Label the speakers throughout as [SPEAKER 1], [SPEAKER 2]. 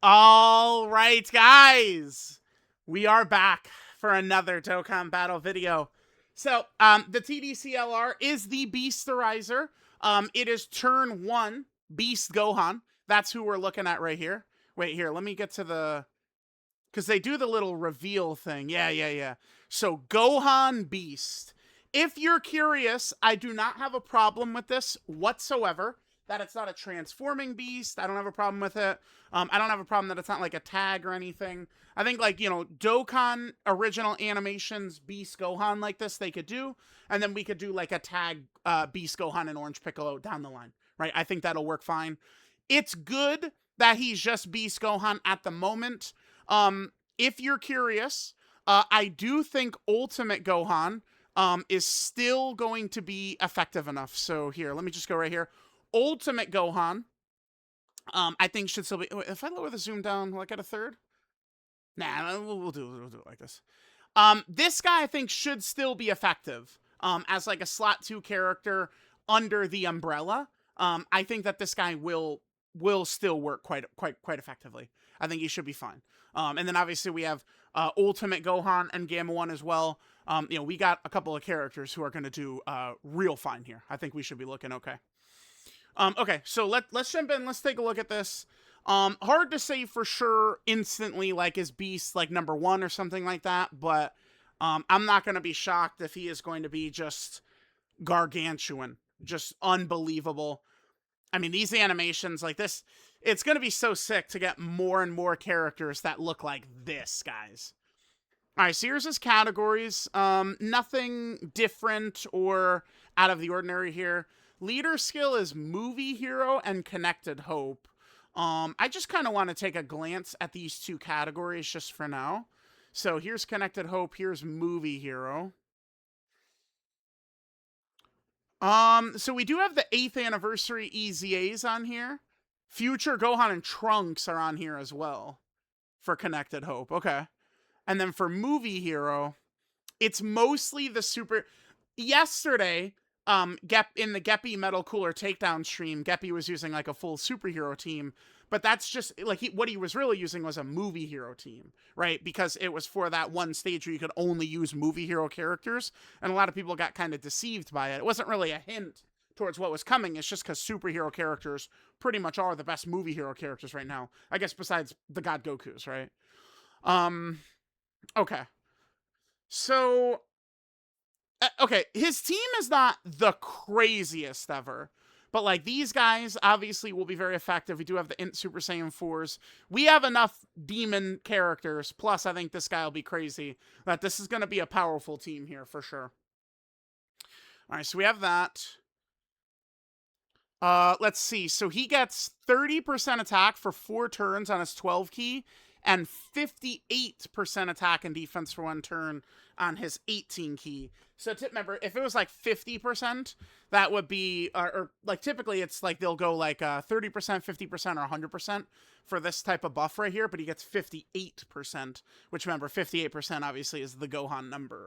[SPEAKER 1] All right, guys, we are back for another Dokkan battle video. So, the TDCLR is the Beasterizer. It is turn 1, Beast Gohan. That's who we're looking at right here. Wait, here, let me get to the... Because they do the little reveal thing. Yeah. So, Gohan Beast. If you're curious, I do not have a problem with this whatsoever. That it's not a transforming beast. I don't have a problem with it. I don't have a problem that it's not like a tag or anything. I think, like, Dokkan original animations Beast Gohan like this, they could do. And then we could do like a tag Beast Gohan and Orange Piccolo down the line, right? I think that'll work fine. It's good that he's just Beast Gohan at the moment. If you're curious, I do think Ultimate Gohan is still going to be effective enough. So here, let me just go right here. Ultimate Gohan, I think should still be... If I lower the zoom down, will I get a third? Nah, we'll do it like this. This guy, I think, should still be effective as like a slot 2 character under the umbrella. I think that this guy will still work quite effectively. I think he should be fine. And then obviously we have Ultimate Gohan and Gamma 1 as well. We got a couple of characters who are going to do real fine here. I think we should be looking okay. Okay, so let's jump in. Let's take a look at this. Hard to say for sure instantly, like, is Beast like number 1 or something like that, but I'm not going to be shocked if he is going to be just gargantuan, just unbelievable. I mean, these animations like this, it's going to be so sick to get more and more characters that look like this, guys. All right, so here's his categories. Nothing different or out of the ordinary here. Leader skill is Movie Hero and Connected Hope. I just kind of want to take a glance at these two categories just for now. So here's Connected Hope, here's Movie Hero. So we do have the 8th anniversary EZAs on here. Future Gohan and Trunks are on here as well for Connected Hope. Okay. And then for Movie Hero, it's mostly the super... Yesterday, in the Geppy Metal Cooler Takedown stream, Geppy was using like a full superhero team, but that's just like what he was really using was a movie hero team, right? Because it was for that one stage where you could only use movie hero characters, and a lot of people got kind of deceived by it. It wasn't really a hint towards what was coming. It's just because superhero characters pretty much are the best movie hero characters right now. I guess besides the God Gokus, right? Okay. So, okay, his team is not the craziest ever, but like these guys obviously will be very effective. We do have the Int Super Saiyan 4s. We have enough demon characters, plus I think this guy will be crazy, that this is going to be a powerful team here for sure. All right, so we have that. Let's see. So he gets 30% attack for 4 turns on his 12 key, and 58% attack and defense for 1 turn on his 18 key. So remember, if it was like 50%, that would be, or like typically it's like they'll go like 30%, 50%, or 100% for this type of buff right here, but he gets 58%, which remember, 58% obviously is the Gohan number,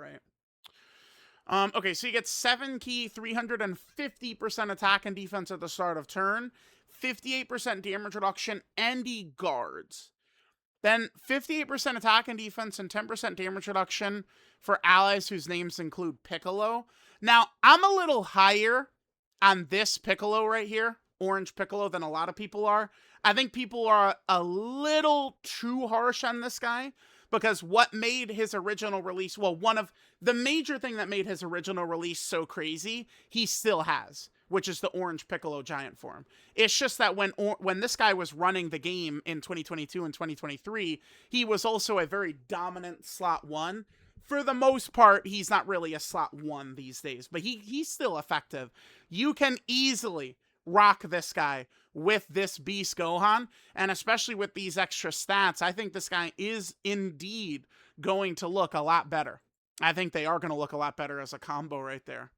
[SPEAKER 1] right? Okay, so you get 7 key, 350% attack and defense at the start of turn, 58% damage reduction, and he guards. Then 58% attack and defense and 10% damage reduction for allies whose names include Piccolo. Now, I'm a little higher on this Piccolo right here, Orange Piccolo, than a lot of people are. I think people are a little too harsh on this guy, because what made his original release, well, one of the major thing that made his original release so crazy, he still has, which is the Orange Piccolo giant form. It's just that when this guy was running the game in 2022 and 2023, he was also a very dominant slot 1. For the most part, he's not really a slot 1 these days, but he's still effective. You can easily rock this guy with this Beast Gohan, and especially with these extra stats, I think this guy is indeed going to look a lot better. I think they are going to look a lot better as a combo right there.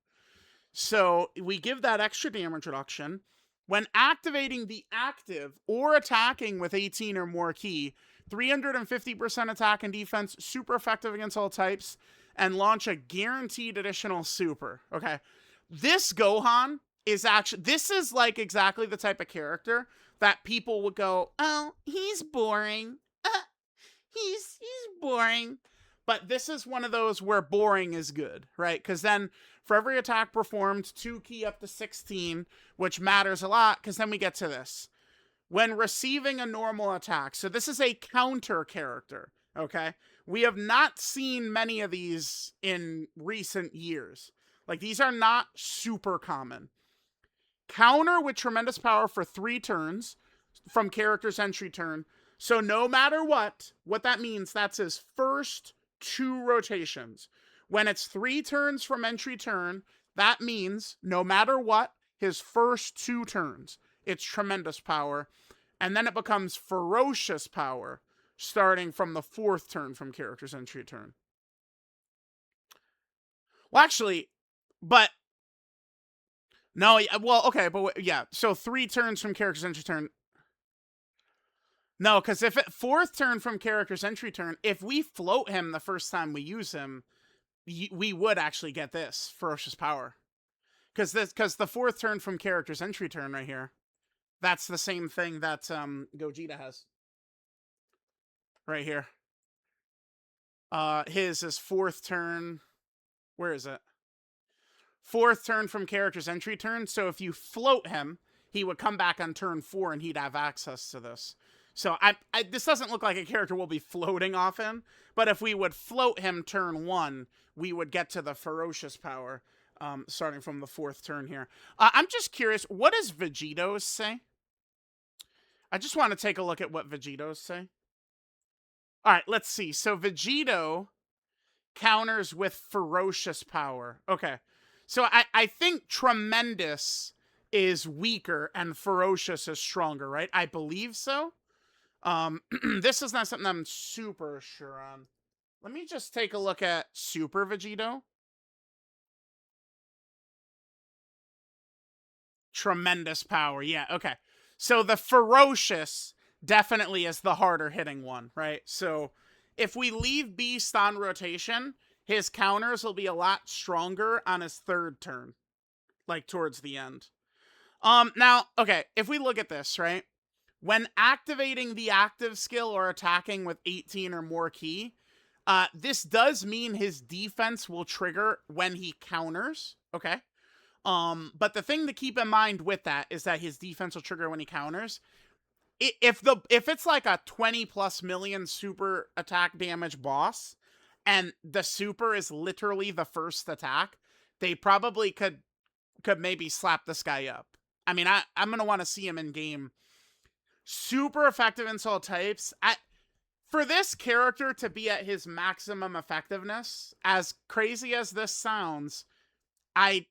[SPEAKER 1] So we give that extra damage reduction. When activating the active or attacking with 18 or more key, 350% attack and defense, super effective against all types, and launch a guaranteed additional super. Okay. This Gohan is actually, this is like exactly the type of character that people would go, oh, he's boring. He's boring. But this is one of those where boring is good, right? Because then for every attack performed, 2 ki up to 16, which matters a lot, because then we get to this. When receiving a normal attack, so this is a counter character, okay? We have not seen many of these in recent years. Like, these are not super common. Counter with tremendous power for 3 turns from character's entry turn. So no matter what that means, that's his first 2 rotations. When it's 3 turns from entry turn, that means no matter what, his first 2 turns, it's tremendous power. And then it becomes ferocious power starting from the 4th turn from character's entry turn. Well, actually, but no, well, okay, but yeah, so 3 turns from character's entry turn. No, because if 4th turn from character's entry turn, if we float him the first time we use him, we would actually get this ferocious power. Because the 4th turn from character's entry turn right here, that's the same thing that Gogeta has. Right here. His is 4th turn. Where is it? 4th turn from character's entry turn. So if you float him, he would come back on turn 4 and he'd have access to this. So this doesn't look like a character we'll be floating often, but if we would float him turn 1, we would get to the ferocious power starting from the 4th turn here. I'm just curious, what does Vegito's say? I just want to take a look at what Vegito's say. All right, let's see. So Vegito counters with ferocious power. Okay. So I think tremendous is weaker and ferocious is stronger, right? I believe so. This is not something I'm super sure on. Let me just take a look at Super Vegito. Tremendous power. Yeah, okay. So the ferocious definitely is the harder hitting one, right? So if we leave Beast on rotation, his counters will be a lot stronger on his 3rd turn, like towards the end. Now, okay, if we look at this, right? When activating the active skill or attacking with 18 or more ki, this does mean his defense will trigger when he counters, okay? But the thing to keep in mind with that is that his defense will trigger when he counters. If it's like a 20+ million super attack damage boss, and the super is literally the first attack, they probably could maybe slap this guy up. I mean, I'm gonna want to see him in game. Super effective insult types. For this character to be at his maximum effectiveness, as crazy as this sounds, I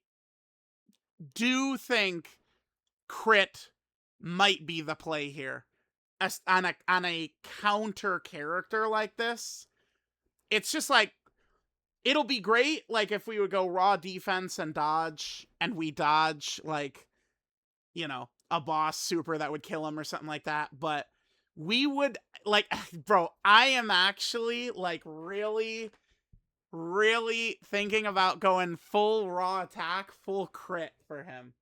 [SPEAKER 1] do think crit might be the play here. On a counter character like this, it's just like, it'll be great, like, if we would go raw defense and dodge, and we dodge, like, you know, a boss super that would kill him or something like that, but we would, like, bro, I am actually, like, really, really thinking about going full raw attack, full crit for him.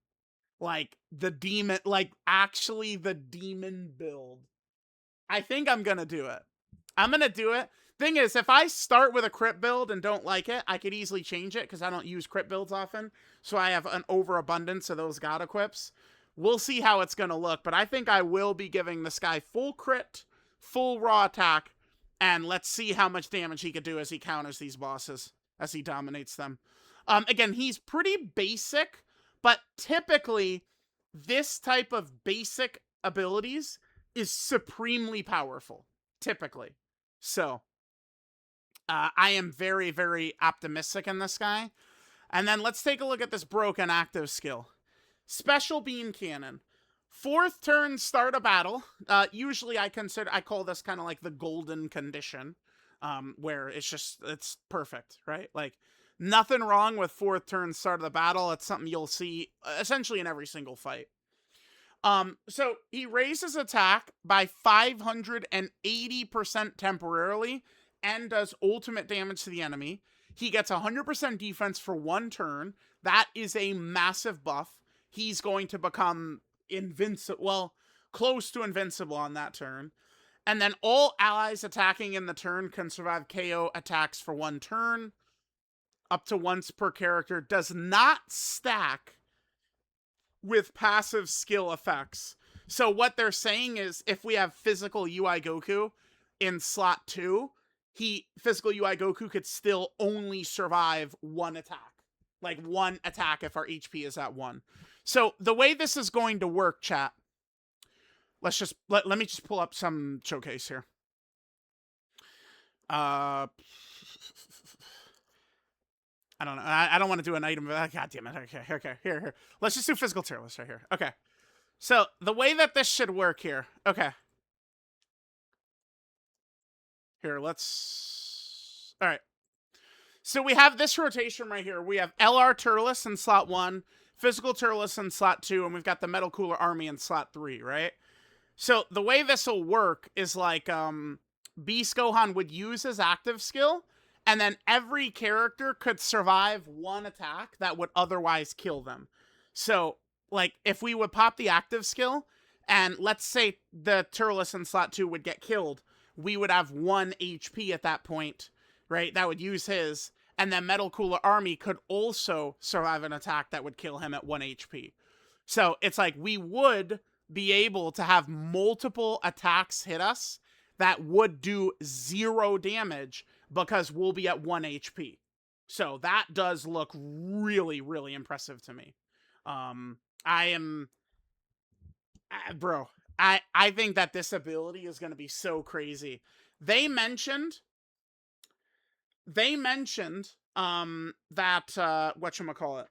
[SPEAKER 1] Like, the demon, like, actually the demon build. I think I'm gonna do it. I'm gonna do it. Thing is, if I start with a crit build and don't like it, I could easily change it because I don't use crit builds often, so I have an overabundance of those god equips. We'll see how it's going to look, but I think I will be giving this guy full crit, full raw attack, and let's see how much damage he could do as he counters these bosses, as he dominates them. Again, he's pretty basic, but typically, this type of basic abilities is supremely powerful, typically. So, I am very, very optimistic in this guy. And then let's take a look at this broken active skill. Special Beam Cannon. 4th turn, start a battle. Usually I call this kind of like the golden condition, where it's perfect, right? Like, nothing wrong with 4th turn, start of the battle. It's something you'll see essentially in every single fight. So he raises attack by 580% temporarily and does ultimate damage to the enemy. He gets 100% defense for 1 turn. That is a massive buff. He's going to become invincible. Well, close to invincible on that turn. And then all allies attacking in the turn can survive KO attacks for 1 turn, up to once per character, does not stack with passive skill effects. So what they're saying is if we have physical UI Goku in slot 2, physical UI Goku could still only survive 1 attack. Like 1 attack if our HP is at 1. So the way this is going to work, chat, let me just pull up some showcase here. I don't know. I don't want to do an item. God damn it. Okay. Here. Let's just do physical tier list right here. Okay. So the way that this should work here. Okay. Here, let's... All right. So we have this rotation right here. We have LR Turles in slot 1, physical Turles in slot 2, and we've got the Metal Cooler Army in slot 3, right? So the way this will work is like Beast Gohan would use his active skill, and then every character could survive 1 attack that would otherwise kill them. So, like, if we would pop the active skill, and let's say the Turles in slot 2 would get killed, we would have 1 HP at that point, right? That would use his, and then Metal Cooler Army could also survive an attack that would kill him at 1 HP. So, it's like we would be able to have multiple attacks hit us that would do 0 damage because we'll be at 1 HP. So that does look really, really impressive to me. I think that this ability is going to be so crazy. They mentioned that whatchamacallit,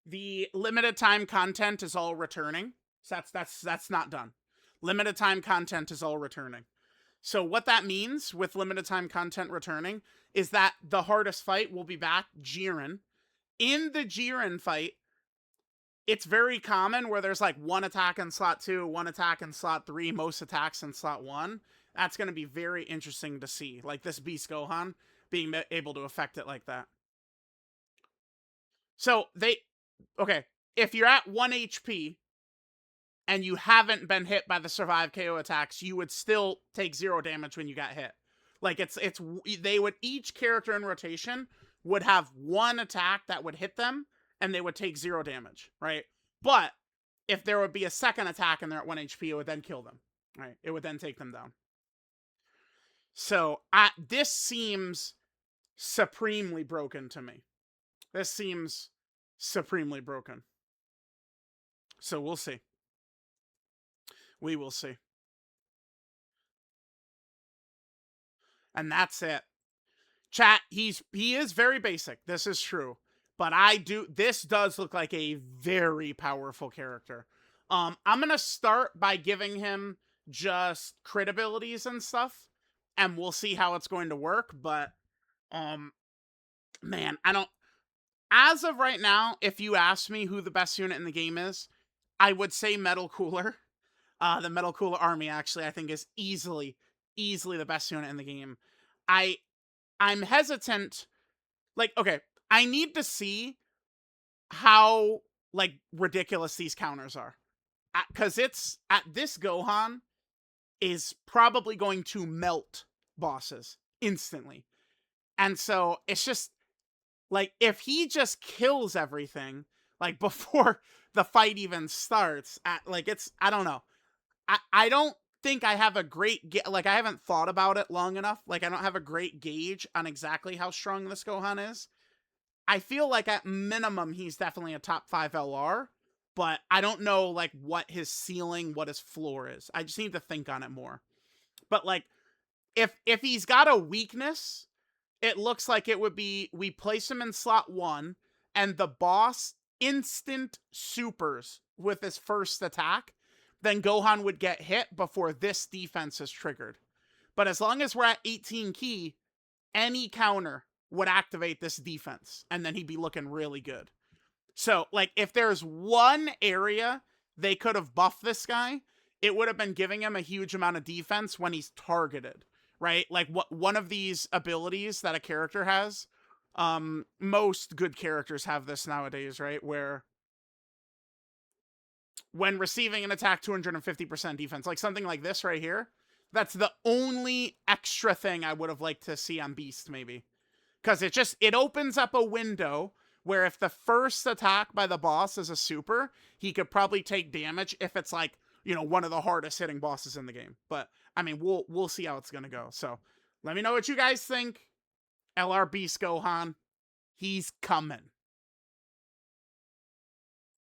[SPEAKER 1] the limited time content is all returning. So that's not done. Limited time content is all returning. So what that means with limited time content returning is that the hardest fight will be back, Jiren. In the Jiren fight, it's very common where there's like 1 attack in slot 2, 1 attack in slot 3, most attacks in slot 1. That's going to be very interesting to see. Like this Beast Gohan being able to affect it like that. So okay, if you're at 1 HP and you haven't been hit by the survive KO attacks, you would still take 0 damage when you got hit. Like each character in rotation would have 1 attack that would hit them and they would take 0 damage, right? But if there would be a second attack and they're at 1 HP, it would then kill them, right? It would then take them down. So this seems supremely broken to me. This seems supremely broken. So we'll see. We will see. And that's it. Chat, he is very basic. This is true. But this does look like a very powerful character. I'm going to start by giving him just crit abilities and stuff. And we'll see how it's going to work. But, man, as of right now, if you ask me who the best unit in the game is, I would say Metal Cooler. The Metal Cooler Army, actually, I think is easily the best unit in the game. I'm hesitant. Like, okay, I need to see how, like, ridiculous these counters are. Because this Gohan is probably going to melt bosses instantly. And so, it's just, like, if he just kills everything, like, before the fight even starts, I don't know. I don't think I have a great, I haven't thought about it long enough. Like, I don't have a great gauge on exactly how strong this Gohan is. I feel like at minimum, he's definitely a top 5 LR, but I don't know, like, what his ceiling, what his floor is. I just need to think on it more. But, like, if he's got a weakness, it looks like it would be, we place him in slot 1, and the boss instant supers with his first attack, then Gohan would get hit before this defense is triggered. But as long as we're at 18 key, any counter would activate this defense, and then he'd be looking really good. So, like, if there's one area they could have buffed this guy, it would have been giving him a huge amount of defense when he's targeted, right? Like, one of these abilities that a character has, most good characters have this nowadays, right? Where when receiving an attack, 250% defense. Like something like this right here. That's the only extra thing I would have liked to see on Beast, maybe. Because it opens up a window where if the first attack by the boss is a super, he could probably take damage if it's like, you know, one of the hardest hitting bosses in the game. But I mean, we'll see how it's gonna go. So let me know what you guys think. LR Beast Gohan, he's coming.